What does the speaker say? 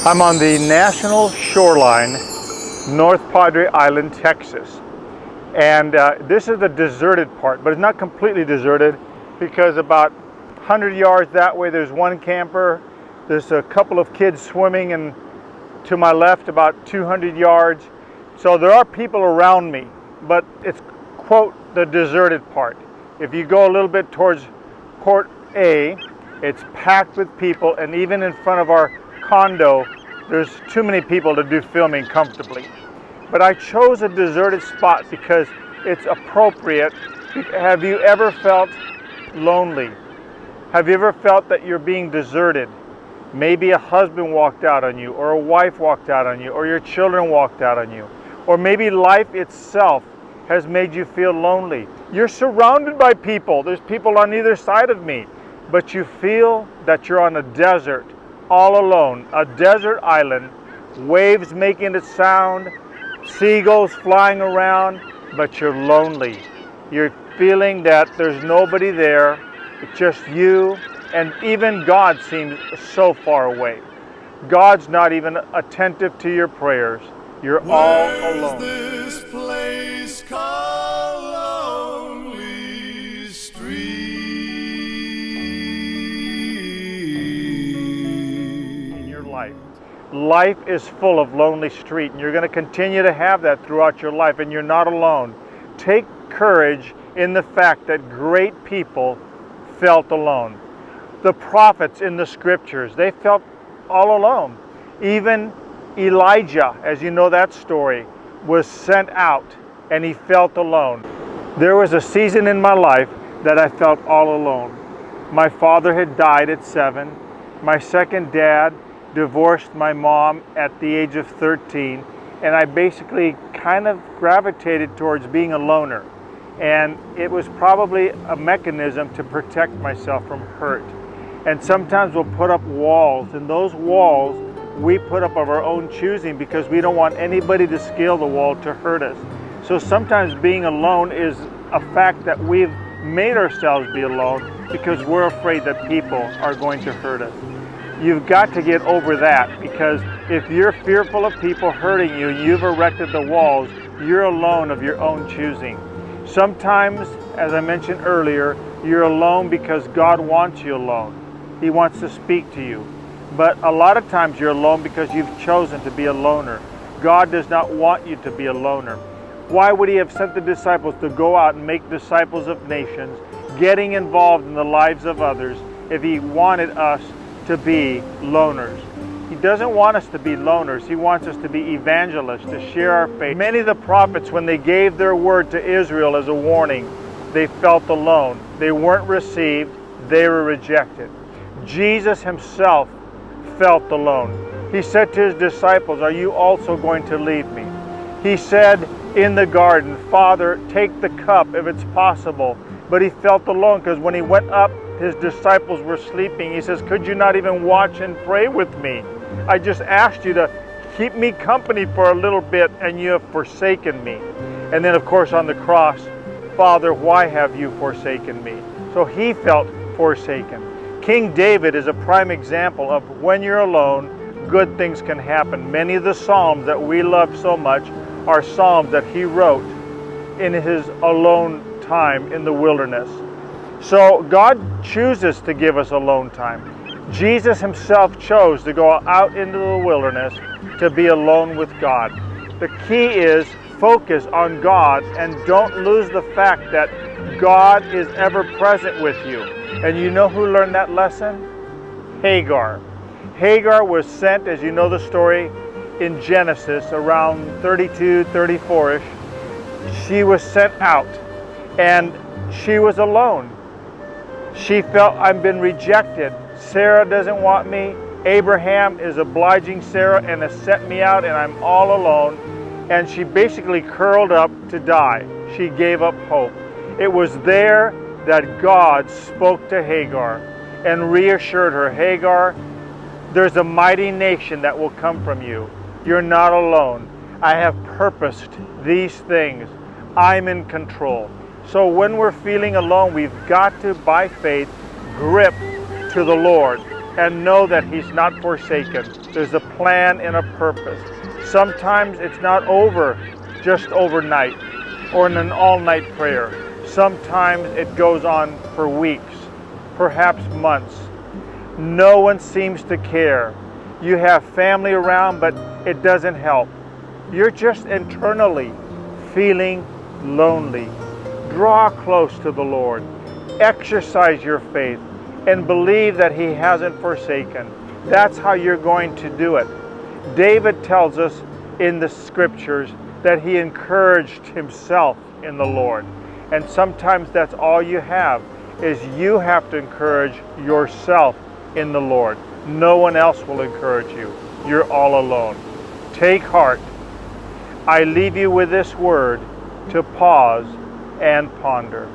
I'm on the national shoreline, North Padre Island, Texas. And this is the deserted part, but it's not completely deserted because about 100 yards that way there's one camper. There's a couple of kids swimming, and to my left about 200 yards. So there are people around me, but it's, quote, the deserted part. If you go a little bit towards Port A, it's packed with people, and even in front of our condo, there's too many people to do filming comfortably. But I chose a deserted spot because it's appropriate. Have you ever felt lonely? Have you ever felt that you're being deserted? Maybe a husband walked out on you, or a wife walked out on you, or your children walked out on you. Or maybe life itself has made you feel lonely. You're surrounded by people. There's people on either side of me. But you feel that you're on a desert, all alone. A desert island, waves making a sound, seagulls flying around, but you're lonely. You're feeling that there's nobody there. It's just you, and even God seems so far away. God's not even attentive to your prayers. You're all alone. This place called Lonely Street. In your life. Life is full of lonely street, and you're going to continue to have that throughout your life, and you're not alone. Take courage in the fact that great people felt alone. The prophets in the scriptures, they felt all alone. Even Elijah, as you know that story, was sent out and he felt alone. There was a season in my life that I felt all alone. My father had died at 7. My second dad divorced my mom at the age of 13, and I basically kind of gravitated towards being a loner. And it was probably a mechanism to protect myself from hurt. And sometimes we'll put up walls, and those walls we put up of our own choosing because we don't want anybody to scale the wall to hurt us. So sometimes being alone is a fact that we've made ourselves be alone because we're afraid that people are going to hurt us. You've got to get over that, because if you're fearful of people hurting you, you've erected the walls, you're alone of your own choosing. Sometimes, as I mentioned earlier, you're alone because God wants you alone. He wants to speak to you. But a lot of times you're alone because you've chosen to be a loner. God does not want you to be a loner. Why would He have sent the disciples to go out and make disciples of nations, getting involved in the lives of others, if He wanted us to be loners? He doesn't want us to be loners. He wants us to be evangelists, to share our faith. Many of the prophets, when they gave their word to Israel as a warning, they felt alone. They weren't received. They were rejected. Jesus Himself felt alone. He said to His disciples, "Are you also going to leave me?" He said in the garden, "Father, take the cup if it's possible." But He felt alone because when He went up, His disciples were sleeping. He says, "Could you not even watch and pray with me? I just asked you to keep me company for a little bit, and you have forsaken me." And then, of course, on the cross, "Father, why have you forsaken me?" So He felt forsaken. King David is a prime example of when you're alone, good things can happen. Many of the Psalms that we love so much are Psalms that he wrote in his alone time in the wilderness. So God chooses to give us alone time. Jesus Himself chose to go out into the wilderness to be alone with God. The key is focus on God and don't lose the fact that God is ever present with you. And you know who learned that lesson? Hagar. Hagar was sent, as you know the story, in Genesis around 32, 34-ish. She was sent out and she was alone. She felt, "I've been rejected. Sarah doesn't want me. Abraham is obliging Sarah and has sent me out, and I'm all alone." And she basically curled up to die. She gave up hope. It was there that God spoke to Hagar and reassured her, "Hagar, there's a mighty nation that will come from you. You're not alone. I have purposed these things. I'm in control." So when we're feeling alone, we've got to, by faith, grip to the Lord and know that He's not forsaken. There's a plan and a purpose. Sometimes it's not over just overnight or in an all-night prayer. Sometimes it goes on for weeks, perhaps months. No one seems to care. You have family around, but it doesn't help. You're just internally feeling lonely. Draw close to the Lord. Exercise your faith and believe that He hasn't forsaken. That's how you're going to do it. David tells us in the scriptures that he encouraged himself in the Lord. And sometimes that's all you have, is you have to encourage yourself in the Lord. No one else will encourage you. You're all alone. Take heart. I leave you with this word to pause and ponder.